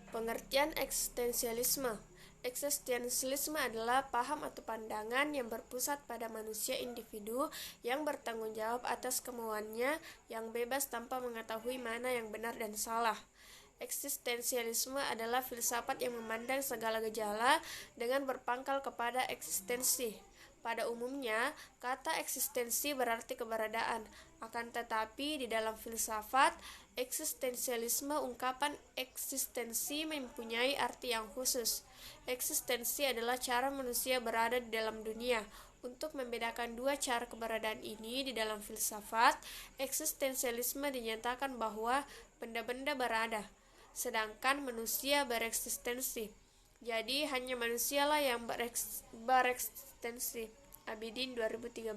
Pengertian eksistensialisme. Eksistensialisme adalah paham atau pandangan yang berpusat pada manusia individu yang bertanggung jawab atas kemauannya, yang bebas tanpa mengetahui mana yang benar dan salah. Eksistensialisme adalah filsafat yang memandang segala gejala dengan berpangkal kepada eksistensi. Pada umumnya, kata eksistensi berarti keberadaan. Akan tetapi, di dalam filsafat eksistensialisme, ungkapan eksistensi mempunyai arti yang khusus. Eksistensi adalah cara manusia berada di dalam dunia. Untuk membedakan dua cara keberadaan ini di dalam filsafat, eksistensialisme dinyatakan bahwa benda-benda berada, sedangkan manusia bereksistensi. Jadi hanya manusialah yang bereksistensi. Abidin 2013.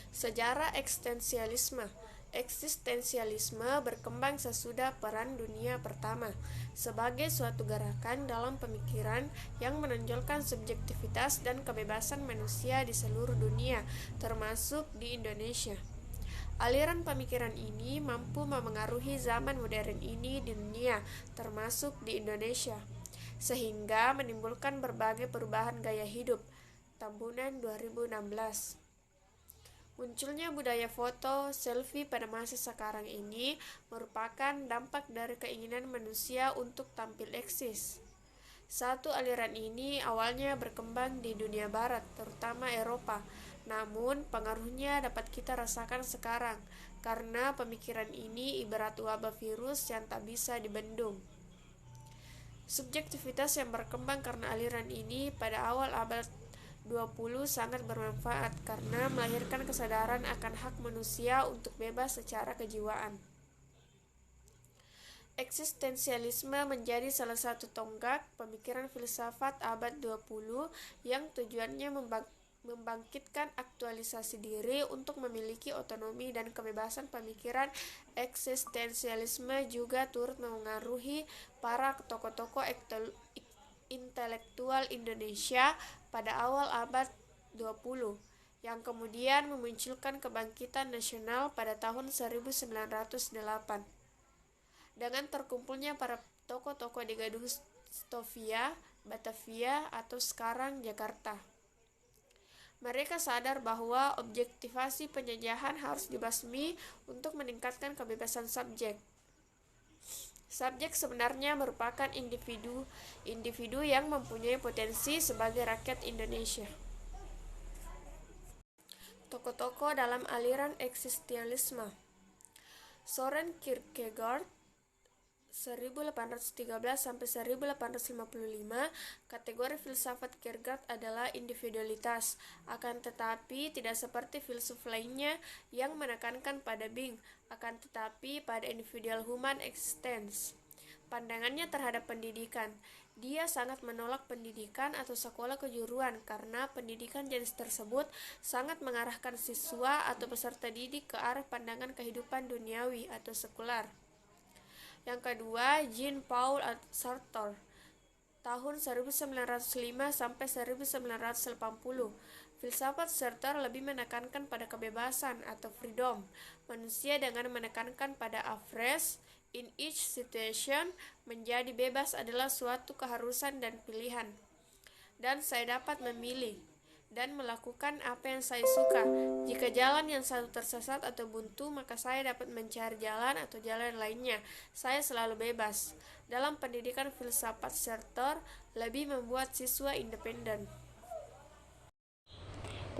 Sejarah eksistensialisme. Eksistensialisme berkembang sesudah Perang Dunia Pertama sebagai suatu gerakan dalam pemikiran yang menonjolkan subjektivitas dan kebebasan manusia di seluruh dunia, termasuk di Indonesia. Aliran pemikiran ini mampu memengaruhi zaman modern ini di dunia, termasuk di Indonesia, sehingga menimbulkan berbagai perubahan gaya hidup. Tambunan 2016. Munculnya budaya foto, selfie pada masa sekarang ini merupakan dampak dari keinginan manusia untuk tampil eksis. Satu aliran ini awalnya berkembang di dunia barat, terutama Eropa. Namun, pengaruhnya dapat kita rasakan sekarang, karena pemikiran ini ibarat wabah virus yang tak bisa dibendung. Subjektivitas yang berkembang karena aliran ini pada awal abad 20 sangat bermanfaat karena melahirkan kesadaran akan hak manusia untuk bebas secara kejiwaan. Eksistensialisme menjadi salah satu tonggak pemikiran filsafat abad 20 yang tujuannya membangkitkan aktualisasi diri untuk memiliki otonomi dan kebebasan pemikiran. Eksistensialisme juga turut memengaruhi para tokoh-tokoh intelektual Indonesia pada awal abad 20 yang kemudian memunculkan kebangkitan nasional pada tahun 1908 dengan terkumpulnya para tokoh-tokoh di Gedung Stovia, Batavia atau sekarang Jakarta. Mereka sadar bahwa objektivasi penjajahan harus dibasmi untuk meningkatkan kebebasan subjek. Subjek sebenarnya merupakan individu yang mempunyai potensi sebagai rakyat Indonesia. Tokoh-tokoh dalam aliran eksistensialisme. Soren Kierkegaard 1813-1855. Kategori filsafat Kierkegaard adalah individualitas, akan tetapi tidak seperti filsuf lainnya yang menekankan pada being, akan tetapi pada individual human existence. Pandangannya terhadap pendidikan, dia sangat menolak pendidikan atau sekolah kejuruan karena pendidikan jenis tersebut sangat mengarahkan siswa atau peserta didik ke arah pandangan kehidupan duniawi atau sekular. Yang kedua, Jean-Paul Sartre tahun 1905 sampai 1980. Filsafat Sartre lebih menekankan pada kebebasan atau freedom manusia dengan menekankan pada phrase in each situation, menjadi bebas adalah suatu keharusan dan pilihan, dan saya dapat memilih dan melakukan apa yang saya suka. Jika jalan yang satu tersesat atau buntu, maka saya dapat mencari jalan atau jalan lainnya. Saya selalu bebas. Dalam pendidikan, filsafat Sartre lebih membuat siswa independen.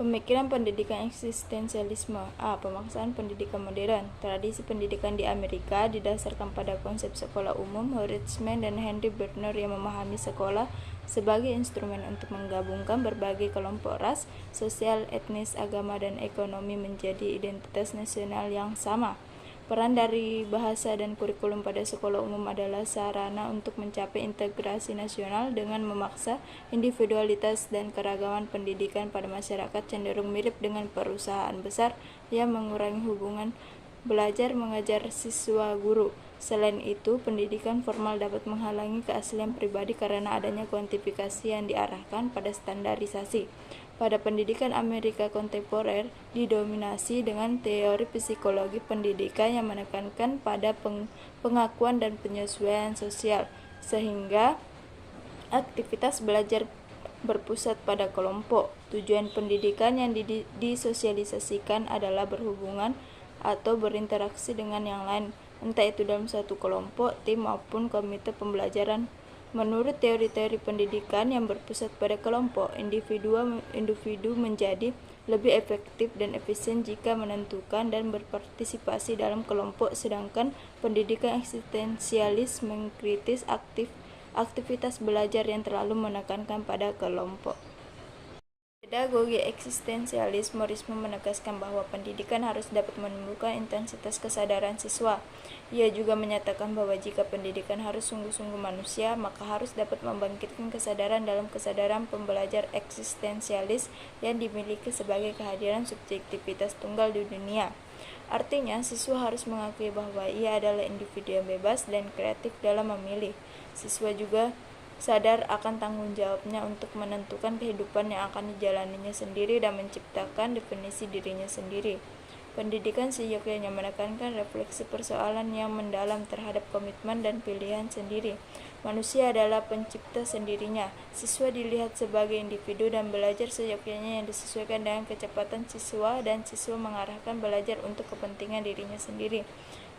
Pemikiran pendidikan eksistensialisme. A. Pemaksaan pendidikan modern. Tradisi pendidikan di Amerika didasarkan pada konsep sekolah umum Horkheimer dan Henry Bergson yang memahami sekolah sebagai instrumen untuk menggabungkan berbagai kelompok ras, sosial, etnis, agama, dan ekonomi menjadi identitas nasional yang sama. Peran dari bahasa dan kurikulum pada sekolah umum adalah sarana untuk mencapai integrasi nasional dengan memaksa individualitas dan keragaman pendidikan pada masyarakat cenderung mirip dengan perusahaan besar yang mengurangi hubungan belajar-mengajar siswa-guru. Selain itu, pendidikan formal dapat menghalangi keaslian pribadi karena adanya kuantifikasi yang diarahkan pada standarisasi. pada pendidikan Amerika kontemporer didominasi dengan teori psikologi pendidikan yang menekankan pada pengakuan dan penyesuaian sosial, sehingga aktivitas belajar berpusat pada kelompok. Tujuan pendidikan yang disosialisasikan adalah berhubungan atau berinteraksi dengan yang lain, entah itu dalam suatu kelompok, tim, maupun komite pembelajaran. Menurut teori-teori pendidikan yang berpusat pada kelompok, individu menjadi lebih efektif dan efisien jika menentukan dan berpartisipasi dalam kelompok, sedangkan pendidikan eksistensialis mengkritis aktivitas belajar yang terlalu menekankan pada kelompok. Pedagogi eksistensialisme menegaskan bahwa pendidikan harus dapat menumbuhkan intensitas kesadaran siswa. Ia juga menyatakan bahwa jika pendidikan harus sungguh-sungguh manusia, maka harus dapat membangkitkan kesadaran dalam kesadaran pembelajar eksistensialis yang dimiliki sebagai kehadiran subjektivitas tunggal di dunia. Artinya, siswa harus mengakui bahwa ia adalah individu yang bebas dan kreatif dalam memilih. Siswa juga sadar akan tanggung jawabnya untuk menentukan kehidupan yang akan dijalaninya sendiri dan menciptakan definisi dirinya sendiri. Pendidikan seyogyanya menekankan refleksi persoalan yang mendalam terhadap komitmen dan pilihan sendiri. Manusia adalah pencipta sendirinya. Siswa dilihat sebagai individu dan belajar seyogyanya yang disesuaikan dengan kecepatan siswa, dan siswa mengarahkan belajar untuk kepentingan dirinya sendiri.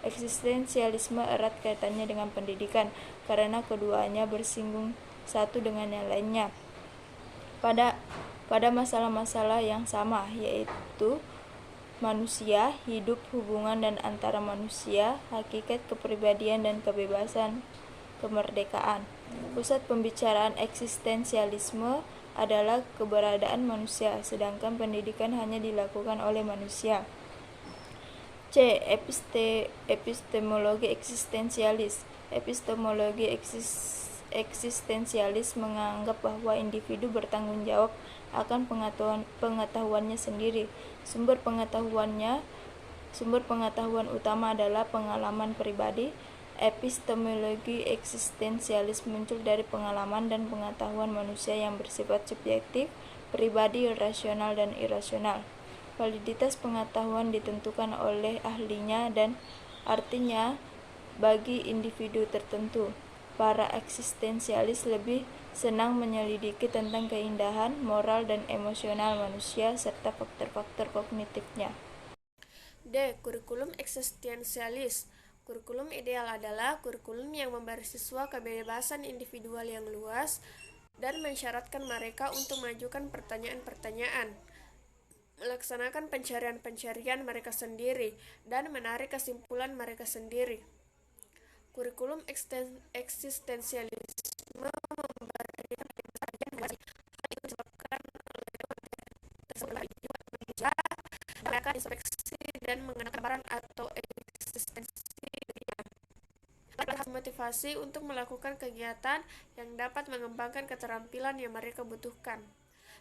Eksistensialisme erat kaitannya dengan pendidikan, karena keduanya bersinggung satu dengan yang lainnya pada masalah-masalah yang sama, yaitu manusia, hidup, hubungan dan antara manusia, hakikat kepribadian dan kebebasan, kemerdekaan. Pusat pembicaraan eksistensialisme adalah keberadaan manusia, sedangkan pendidikan hanya dilakukan oleh manusia. C. Epistemologi eksistensialis. Epistemologi eksistensialis menganggap bahwa individu bertanggung jawab akan pengetahuannya sendiri. Sumber pengetahuan utama adalah pengalaman pribadi. Epistemologi eksistensialis muncul dari pengalaman dan pengetahuan manusia yang bersifat subjektif, pribadi, rasional, dan irasional. Validitas pengetahuan ditentukan oleh ahlinya dan artinya bagi individu tertentu. Para eksistensialis lebih senang menyelidiki tentang keindahan, moral, dan emosional manusia serta faktor-faktor kognitifnya. D. Kurikulum eksistensialis. Kurikulum ideal adalah kurikulum yang memberi siswa kebebasan individual yang luas dan mensyaratkan mereka untuk mengajukan pertanyaan-pertanyaan, melaksanakan pencarian-pencarian mereka sendiri, dan menarik kesimpulan mereka sendiri. Kurikulum eksistensialisme memberikan kebebasan hal itu disebabkan oleh tersebut manusia mereka introspeksi dan mengenal gambaran atau eksistensi dirinya. Mereka motivasi untuk melakukan kegiatan yang dapat mengembangkan keterampilan yang mereka butuhkan,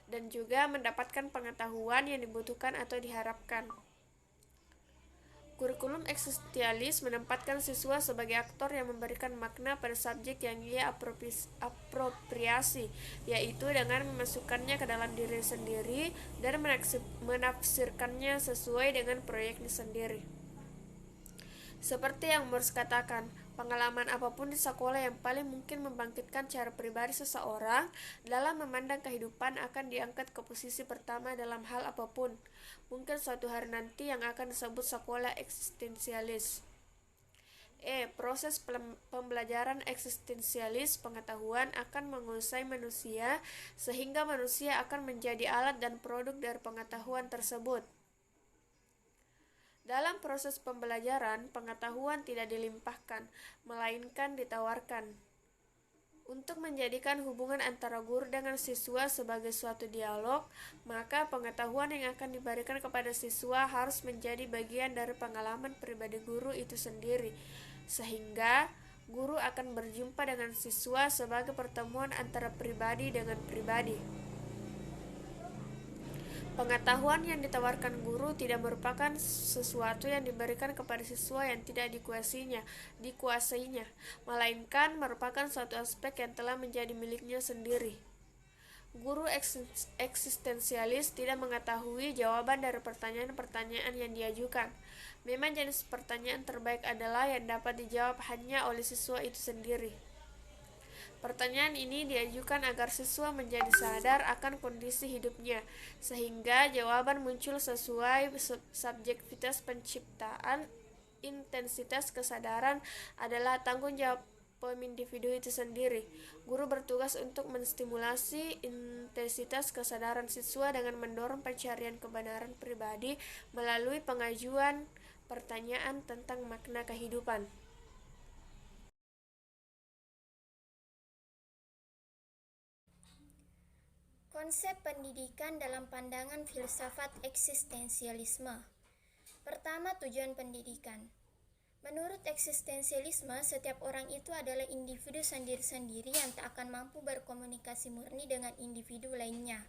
dan juga mendapatkan pengetahuan yang dibutuhkan atau diharapkan. Kurikulum eksistensialis menempatkan siswa sebagai aktor yang memberikan makna pada subjek yang ia apropriasi, yaitu dengan memasukkannya ke dalam diri sendiri dan menafsirkannya sesuai dengan proyeknya sendiri. Seperti yang Morse katakan, pengalaman apapun di sekolah yang paling mungkin membangkitkan cara pribadi seseorang dalam memandang kehidupan akan diangkat ke posisi pertama dalam hal apapun. Mungkin suatu hari nanti yang akan disebut sekolah eksistensialis. Proses pembelajaran eksistensialis pengetahuan akan menguasai manusia sehingga manusia akan menjadi alat dan produk dari pengetahuan tersebut. Dalam proses pembelajaran, pengetahuan tidak dilimpahkan, melainkan ditawarkan. Untuk menjadikan hubungan antara guru dengan siswa sebagai suatu dialog, maka pengetahuan yang akan diberikan kepada siswa harus menjadi bagian dari pengalaman pribadi guru itu sendiri, sehingga guru akan berjumpa dengan siswa sebagai pertemuan antara pribadi dengan pribadi. Pengetahuan yang ditawarkan guru tidak merupakan sesuatu yang diberikan kepada siswa yang tidak dikuasainya, melainkan merupakan suatu aspek yang telah menjadi miliknya sendiri. Guru eksistensialis tidak mengetahui jawaban dari pertanyaan-pertanyaan yang diajukan. Memang jenis pertanyaan terbaik adalah yang dapat dijawab hanya oleh siswa itu sendiri. Pertanyaan ini diajukan agar siswa menjadi sadar akan kondisi hidupnya, sehingga jawaban muncul sesuai subjektivitas penciptaan. Intensitas kesadaran adalah tanggung jawab individu itu sendiri. Guru bertugas untuk menstimulasi intensitas kesadaran siswa dengan mendorong pencarian kebenaran pribadi melalui pengajuan pertanyaan tentang makna kehidupan. Konsep pendidikan dalam pandangan filsafat eksistensialisme. Pertama, tujuan pendidikan. Menurut eksistensialisme, setiap orang itu adalah individu sendiri-sendiri yang tak akan mampu berkomunikasi murni dengan individu lainnya.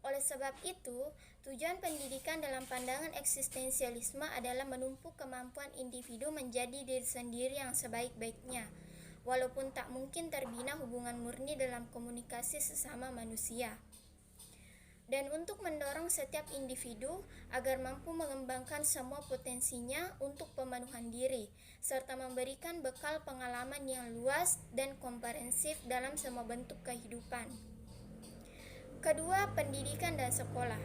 Oleh sebab itu, tujuan pendidikan dalam pandangan eksistensialisme adalah menumpuk kemampuan individu menjadi diri sendiri yang sebaik-baiknya, walaupun tak mungkin terbina hubungan murni dalam komunikasi sesama manusia. Dan untuk mendorong setiap individu agar mampu mengembangkan semua potensinya untuk pemenuhan diri, serta memberikan bekal pengalaman yang luas dan komprehensif dalam semua bentuk kehidupan. Kedua, pendidikan dan sekolah.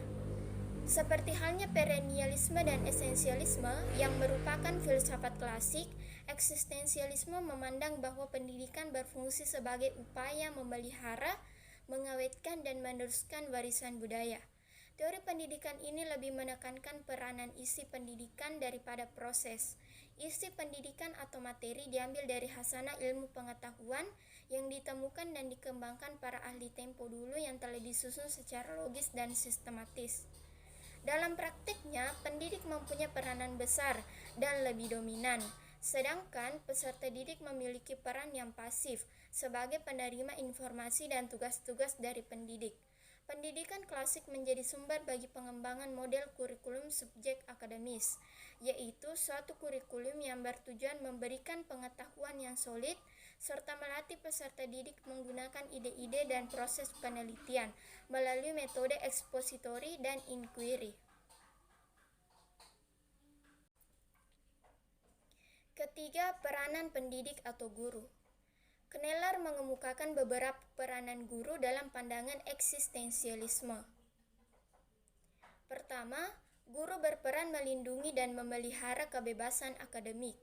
Seperti halnya perennialisme dan esensialisme yang merupakan filsafat klasik, eksistensialisme memandang bahwa pendidikan berfungsi sebagai upaya memelihara, mengawetkan dan meneruskan warisan budaya. Teori pendidikan ini lebih menekankan peranan isi pendidikan daripada proses. Isi pendidikan atau materi diambil dari hasanah ilmu pengetahuan yang ditemukan dan dikembangkan para ahli tempo dulu yang telah disusun secara logis dan sistematis. Dalam praktiknya, pendidik mempunyai peranan besar dan lebih dominan, sedangkan peserta didik memiliki peran yang pasif sebagai penerima informasi dan tugas-tugas dari pendidik. Pendidikan klasik menjadi sumber bagi pengembangan model kurikulum subjek akademis, yaitu suatu kurikulum yang bertujuan memberikan pengetahuan yang solid serta melatih peserta didik menggunakan ide-ide dan proses penelitian melalui metode ekspositori dan inquiry. Ketiga, peranan pendidik atau guru. Kneller mengemukakan beberapa peranan guru dalam pandangan eksistensialisme. Pertama, guru berperan melindungi dan memelihara kebebasan akademik.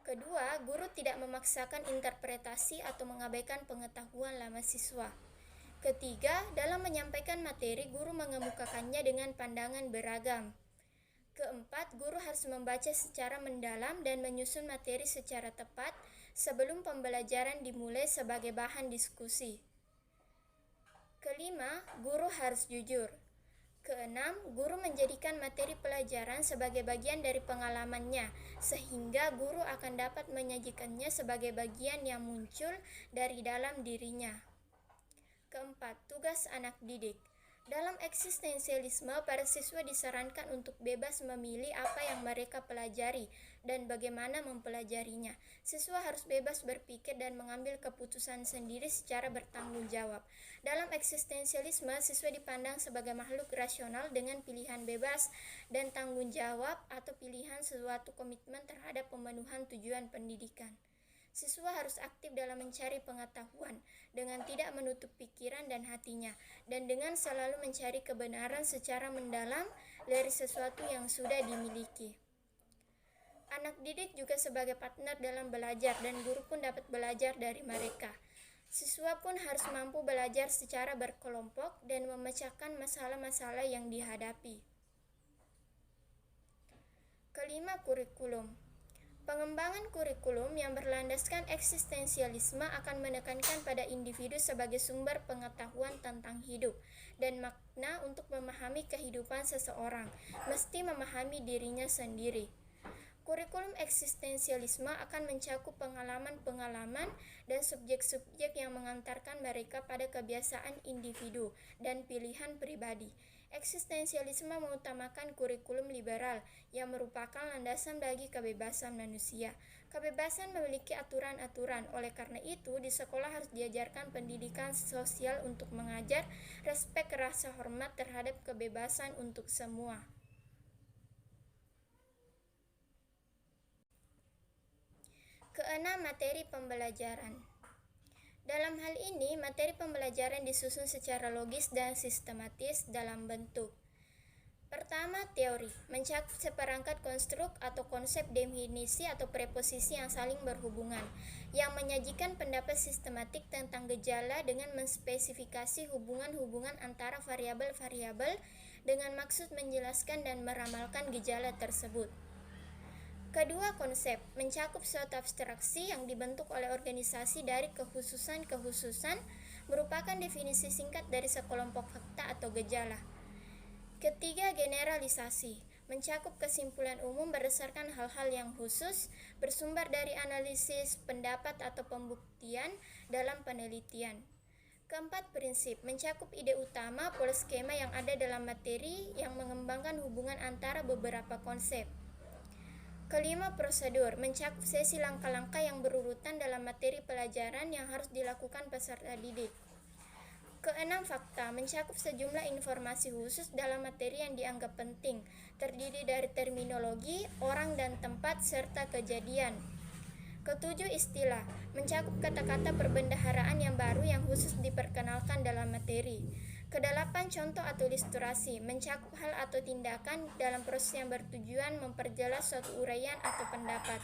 Kedua, guru tidak memaksakan interpretasi atau mengabaikan pengetahuan lama siswa. Ketiga, dalam menyampaikan materi, guru mengemukakannya dengan pandangan beragam. Keempat, guru harus membaca secara mendalam dan menyusun materi secara tepat sebelum pembelajaran dimulai sebagai bahan diskusi. Kelima, guru harus jujur. Keenam, guru menjadikan materi pelajaran sebagai bagian dari pengalamannya, sehingga guru akan dapat menyajikannya sebagai bagian yang muncul dari dalam dirinya. Keempat, tugas anak didik. Dalam eksistensialisme, para siswa disarankan untuk bebas memilih apa yang mereka pelajari dan bagaimana mempelajarinya. Siswa harus bebas berpikir dan mengambil keputusan sendiri secara bertanggung jawab. Dalam eksistensialisme, siswa dipandang sebagai makhluk rasional dengan pilihan bebas dan tanggung jawab atau pilihan suatu komitmen terhadap pemenuhan tujuan pendidikan. Siswa harus aktif dalam mencari pengetahuan dengan tidak menutup pikiran dan hatinya, dan dengan selalu mencari kebenaran secara mendalam dari sesuatu yang sudah dimiliki. Anak didik juga sebagai partner dalam belajar, dan guru pun dapat belajar dari mereka. Siswa pun harus mampu belajar secara berkelompok dan memecahkan masalah-masalah yang dihadapi. Kelima, kurikulum. Pengembangan kurikulum yang berlandaskan eksistensialisme akan menekankan pada individu sebagai sumber pengetahuan tentang hidup dan makna. Untuk memahami kehidupan seseorang, mesti memahami dirinya sendiri. Kurikulum eksistensialisme akan mencakup pengalaman-pengalaman dan subjek-subjek yang mengantarkan mereka pada kebiasaan individu dan pilihan pribadi. Eksistensialisme mengutamakan kurikulum liberal yang merupakan landasan bagi kebebasan manusia. Kebebasan memiliki aturan-aturan, oleh karena itu di sekolah harus diajarkan pendidikan sosial untuk mengajar respek rasa hormat terhadap kebebasan untuk semua. Keenam, materi pembelajaran. Dalam hal ini, materi pembelajaran disusun secara logis dan sistematis dalam bentuk. Pertama, teori, mencakup seperangkat konstruk atau konsep, definisi atau preposisi yang saling berhubungan, yang menyajikan pendapat sistematik tentang gejala dengan menspesifikasi hubungan-hubungan antara variabel-variabel dengan maksud menjelaskan dan meramalkan gejala tersebut. Kedua, konsep, mencakup suatu abstraksi yang dibentuk oleh organisasi dari kehususan-kehususan, merupakan definisi singkat dari sekelompok fakta atau gejala. Ketiga, generalisasi, mencakup kesimpulan umum berdasarkan hal-hal yang khusus, bersumber dari analisis, pendapat atau pembuktian dalam penelitian. Keempat, prinsip, mencakup ide utama, pola skema yang ada dalam materi yang mengembangkan hubungan antara beberapa konsep. Kelima, prosedur, mencakup sesi langkah-langkah yang berurutan dalam materi pelajaran yang harus dilakukan peserta didik. Keenam, fakta, mencakup sejumlah informasi khusus dalam materi yang dianggap penting, terdiri dari terminologi, orang dan tempat, serta kejadian. Ketujuh, istilah, mencakup kata-kata perbendaharaan yang baru yang khusus diperkenalkan dalam materi. Kedelapan, contoh atau ilustrasi, mencakup hal atau tindakan dalam proses yang bertujuan memperjelas suatu uraian atau pendapat.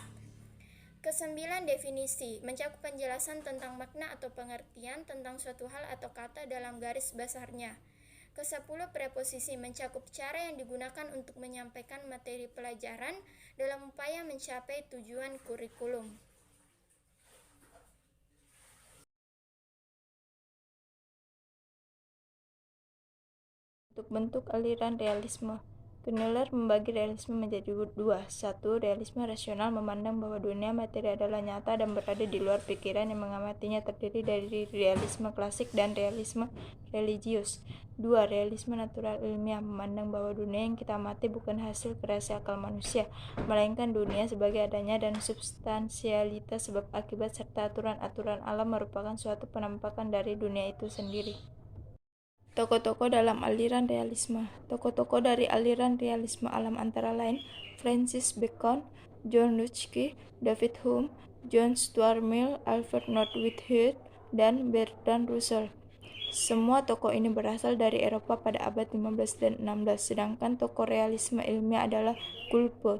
Kesembilan, definisi, mencakup penjelasan tentang makna atau pengertian tentang suatu hal atau kata dalam garis besarnya. Kesepuluh, preposisi, mencakup cara yang digunakan untuk menyampaikan materi pelajaran dalam upaya mencapai tujuan kurikulum. Untuk bentuk aliran realisme, Knoller membagi realisme menjadi dua. Satu, realisme rasional memandang bahwa dunia materi adalah nyata dan berada di luar pikiran yang mengamatinya, terdiri dari realisme klasik dan realisme religius. Dua, realisme natural ilmiah memandang bahwa dunia yang kita amati bukan hasil kreasi akal manusia, melainkan dunia sebagai adanya dan substansialitas sebab akibat serta aturan-aturan alam merupakan suatu penampakan dari dunia itu sendiri. Tokoh-tokoh dalam aliran realisme. Tokoh-tokoh dari aliran realisme alam antara lain Francis Bacon, John Locke, David Hume, John Stuart Mill, Alfred North Whitehead, dan Bertrand Russell. Semua tokoh ini berasal dari Eropa pada abad 15 dan 16, sedangkan tokoh realisme ilmiah adalah Goethe.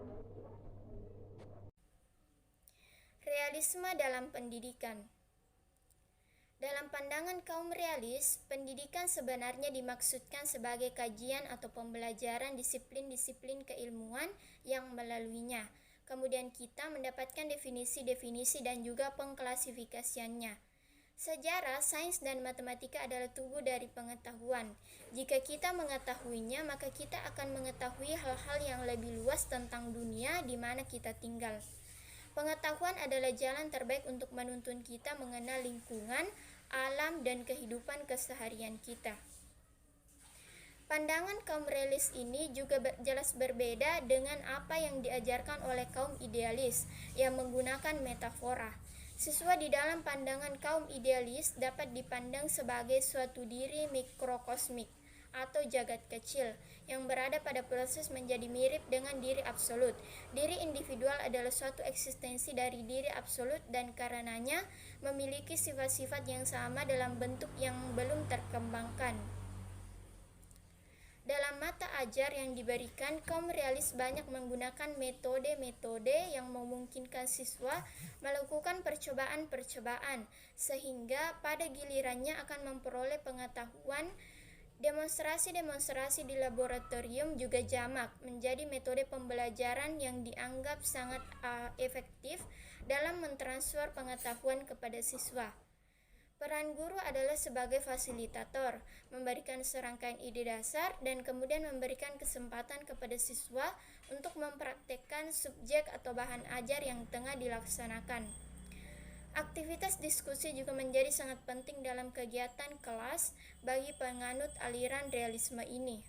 Realisme dalam pendidikan. Dalam pandangan kaum realis, pendidikan sebenarnya dimaksudkan sebagai kajian atau pembelajaran disiplin-disiplin keilmuan yang melaluinya. Kemudian kita mendapatkan definisi-definisi dan juga pengklasifikasiannya. Sejarah, sains, dan matematika adalah tubuh dari pengetahuan. Jika kita mengetahuinya, maka kita akan mengetahui hal-hal yang lebih luas tentang dunia di mana kita tinggal. Pengetahuan adalah jalan terbaik untuk menuntun kita mengenal lingkungan, alam, dan kehidupan keseharian kita. Pandangan kaum realis ini juga jelas berbeda dengan apa yang diajarkan oleh kaum idealis yang menggunakan metafora. Siswa di dalam pandangan kaum idealis dapat dipandang sebagai suatu diri mikrokosmik atau jagat kecil yang berada pada proses menjadi mirip dengan diri absolut. Diri individual adalah suatu eksistensi dari diri absolut dan karenanya memiliki sifat-sifat yang sama dalam bentuk yang belum terkembangkan. Dalam mata ajar yang diberikan, kaum realis banyak menggunakan metode-metode yang memungkinkan siswa melakukan percobaan-percobaan, sehingga pada gilirannya akan memperoleh pengetahuan. Demonstrasi-demonstrasi di laboratorium juga jamak menjadi metode pembelajaran yang dianggap sangat efektif dalam mentransfer pengetahuan kepada siswa. Peran guru adalah sebagai fasilitator, memberikan serangkaian ide dasar dan kemudian memberikan kesempatan kepada siswa untuk mempraktekkan subjek atau bahan ajar yang tengah dilaksanakan. Aktivitas diskusi juga menjadi sangat penting dalam kegiatan kelas bagi penganut aliran realisme ini.